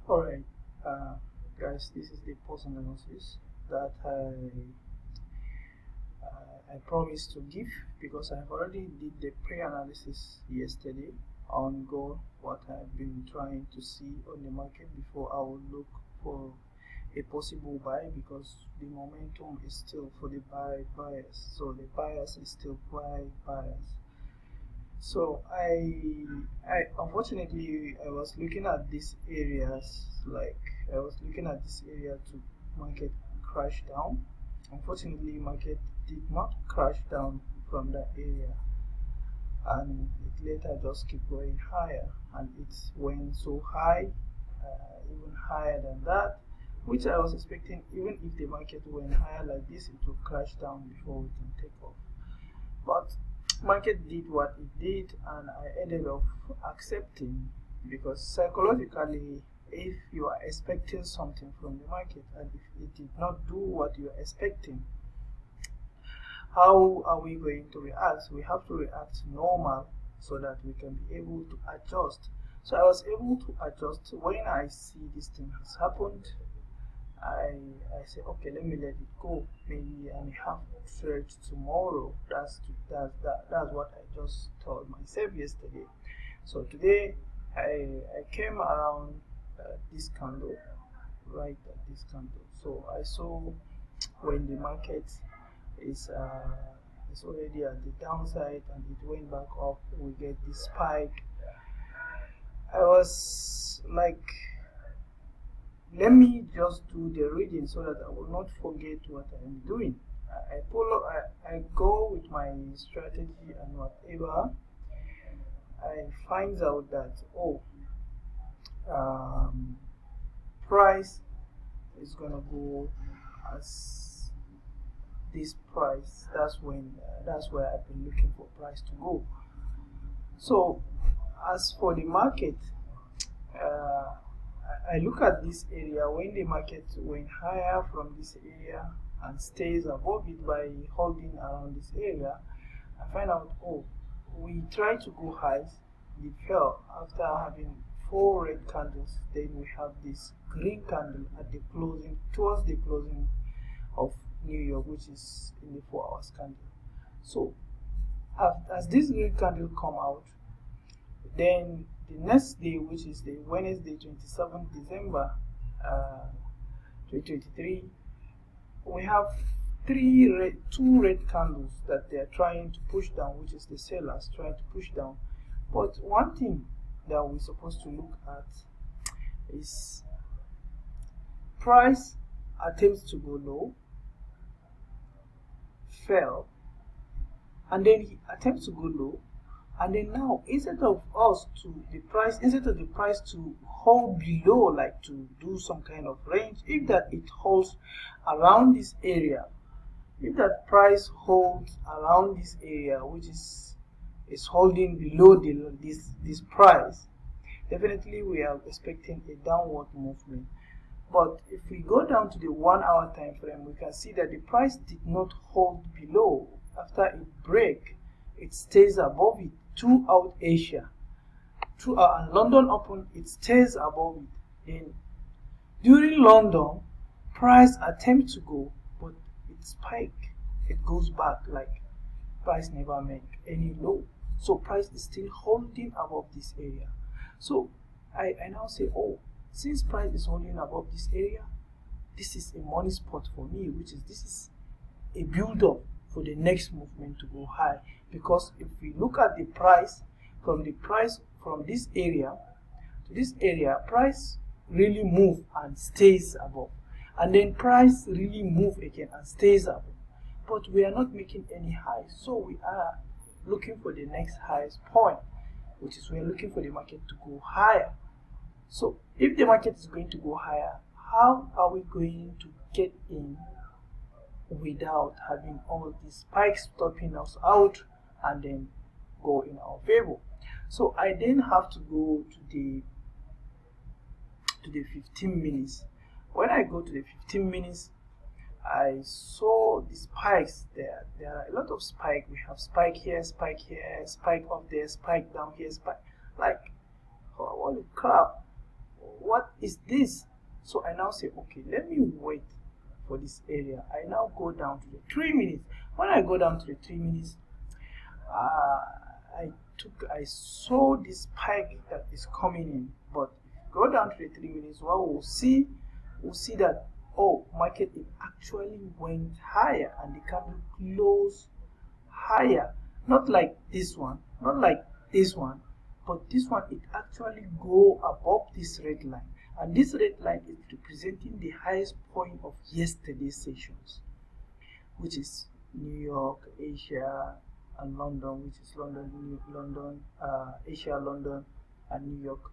Alright, uh, guys, this is the post analysis that I promised to give because I have already did the pre-analysis yesterday on gold, what I've been trying to see on the market before I will look for a possible buy because the momentum is still for the buyers. So the buyers is still buyers. So I unfortunately I was looking at these areas like I was looking at this area to market crash down. Unfortunately, market did not crash down from that area, and it later just keep going higher, and it went so high, even higher than that, which I was expecting. Even if the market went higher like this, it will crash down before we can take off. But market did what it did, and I ended up accepting because psychologically, if you are expecting something from the market and if it did not do what you are expecting, how are we going to react? We have to react normal so that we can be able to adjust. So I was able to adjust when I see this thing has happened. I I say okay, let me let it go. Maybe I may have trade tomorrow. That's what I just told myself yesterday. So today I came around this candle, right at this candle. So I saw when the market is already at the downside and it went back up, we get this spike. I was like, let me just do the reading so that I will not forget what I am doing. I go with my strategy and whatever. I find out that um, price is gonna go as this price. That's where I've been looking for price to go. So as for the market, uh, I look at this area when the market went higher from this area and stays above it by holding around this area. I find out, we try to go highs, we fell after having four red candles. Then we have this green candle at the closing, towards the closing of New York, which is in the 4 hours candle. So as this green candle come out, then the next day, which is the Wednesday, 27th December, 2023, we have two red candles that they are trying to push down, which is the sellers trying to push down. But one thing that we're supposed to look at is price attempts to go low, fell, and then he attempts to go low, and then now instead of the price to hold below, like to do some kind of range, if that it holds around this area, if that price holds around this area, which is holding below this price, definitely we are expecting a downward movement. But if we go down to the 1 hour time frame, we can see that the price did not hold below. After it break, it stays above it throughout Asia. Throughout London Open, it stays above it. Then during London, price attempt to go, but it spike. It goes back like price never make any low. So price is still holding above this area. So I now say, since price is holding above this area, this is a money spot for me, which is this is a build up for the next movement to go high. Because if we look at the price from this area to this area, price really move and stays above, and then price really move again and stays above, but we are not making any highs. So we are looking for the next highest point, which is we are looking for the market to go higher. So if the market is going to go higher, how are we going to get in without having all these spikes stopping us out and then go in our favor? So I then have to go to the 15 minutes. When I go to the 15 minutes, I saw the spikes there. There are a lot of spike. We have spike here, spike up there, spike down here, spike. Like, holy crap! what is this? So I now say, okay, let me wait for this area. I now go down to the 3 minutes. When I go down to the 3 minutes, I saw this spike that is coming in. But if you go down to the 3 minutes, what we'll see that, oh, market it actually went higher and the candle closed higher. Not like this one, but this one, it actually go above this red line. And this red line is representing the highest point of yesterday's sessions, which is New York, Asia, and London, which is Asia, London, and New York.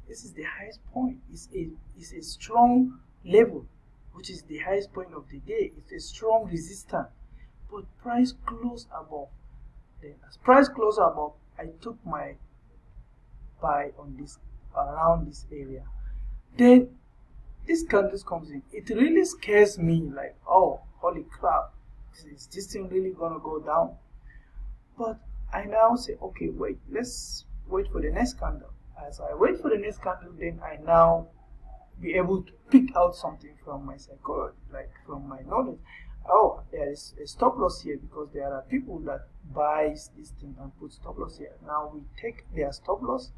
This is the highest point. It's a strong level, which is the highest point of the day. It's a strong resistance. But price closed above. Then as price closed above, I took my buy on this around this area. Then this candle comes in. It really scares me, like, oh, holy crap, is this thing really gonna go down? But I now say, okay, wait, let's wait for the next candle. As I wait for the next candle, then I now be able to pick out something from my psychology, like from my knowledge. Oh, there is a stop loss here because there are people that buys this thing and put stop loss here. Now we take their stop loss.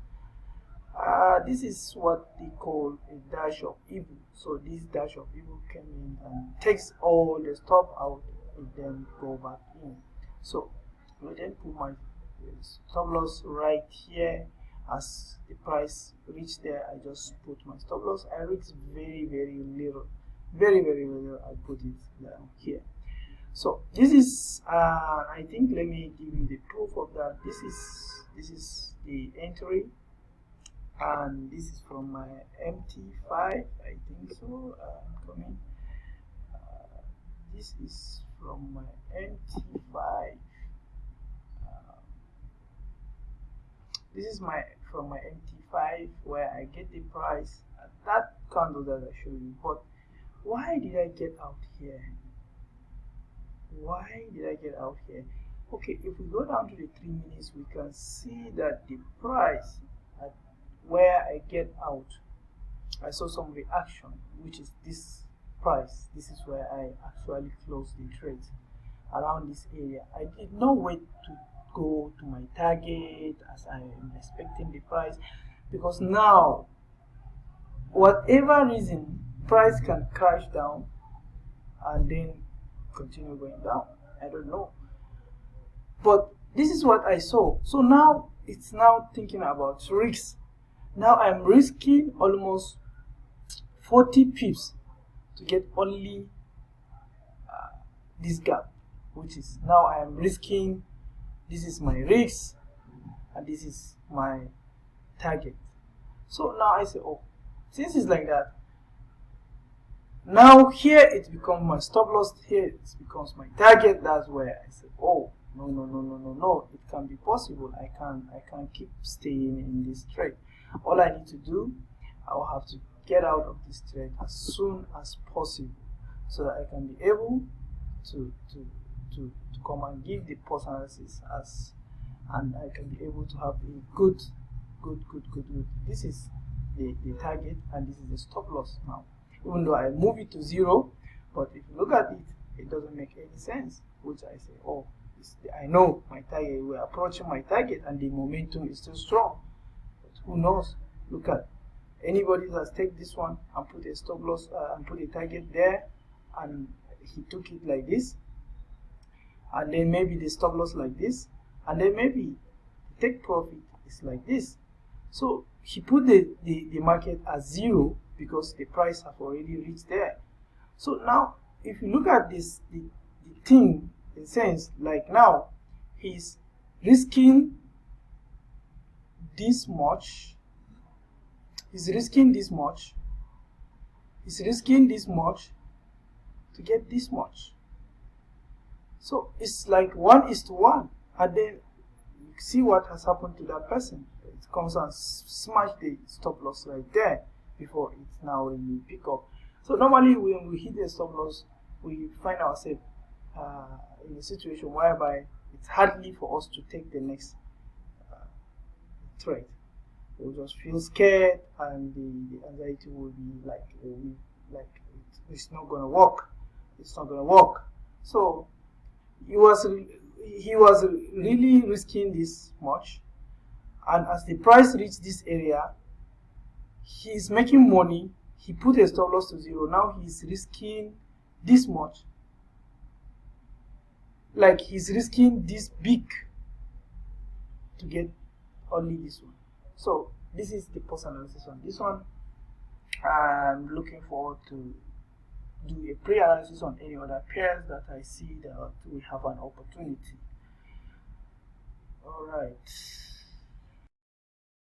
This is what they call a dash of evil. So this dash of evil came in and takes all the stop out and then go back in. So I then put my stop loss right here. As the price reached there, I just put my stop loss. I reached very little, very little. I put it down here. So this is I think, let me give you the proof of that. This is the entry, and this is from my MT5, I think so. Coming. This is from my MT5. This is from my MT5, where I get the price at that candle that I showed you. But why did I get out here? Why did I get out here? Okay, if we go down to the 3 minutes, we can see that the price at where I get out, I saw some reaction, which is this price. This is where I actually closed the trade around this area. I did not wait to go to my target as I am expecting the price, because now, whatever reason, price can crash down and then continue going down. I don't know, but this is what I saw. So now it's now thinking about risks. Now I'm risking almost 40 pips to get only this gap, which is now I am risking. This is my risk and this is my target. So now I say, oh, since it's like that, now here it becomes my stop loss, here it becomes my target. That's where I say, oh, no, it can be possible. I can't keep staying in this trade. All I need to do, I will have to get out of this trade as soon as possible, so that I can be able to come and give the post analysis and I can be able to have a good. This is the target and this is the stop loss now. Even though I move it to 0, but if you look at it, it doesn't make any sense. Which I say, oh, I know my target. We're approaching my target and the momentum is still strong. But who knows? Look at anybody that has take this one and put a stop loss and put a target there, and he took it like this, and then maybe the stop loss like this, and then maybe the take profit is like this. So he put the market at 0 because the price have already reached there. So now if you look at this, the thing, in sense, like now he's risking this much, he's risking this much to get this much. So it's like 1:1, and then you see what has happened to that person. It comes and smash the stop loss right there before it's now really pick up. So normally when we hit the stop loss, we find ourselves in a situation whereby it's hardly for us to take the next trade. They will just feel scared, and the anxiety will be it's not gonna work. It's not gonna work. So he was really risking this much, and as the price reached this area, he's making money. He put a stop loss to 0. Now he's risking this much. Like he's risking this big to get only this one. So this is the post analysis on this one. I'm looking forward to do a pre-analysis on any other pairs that I see that we have an opportunity. All right.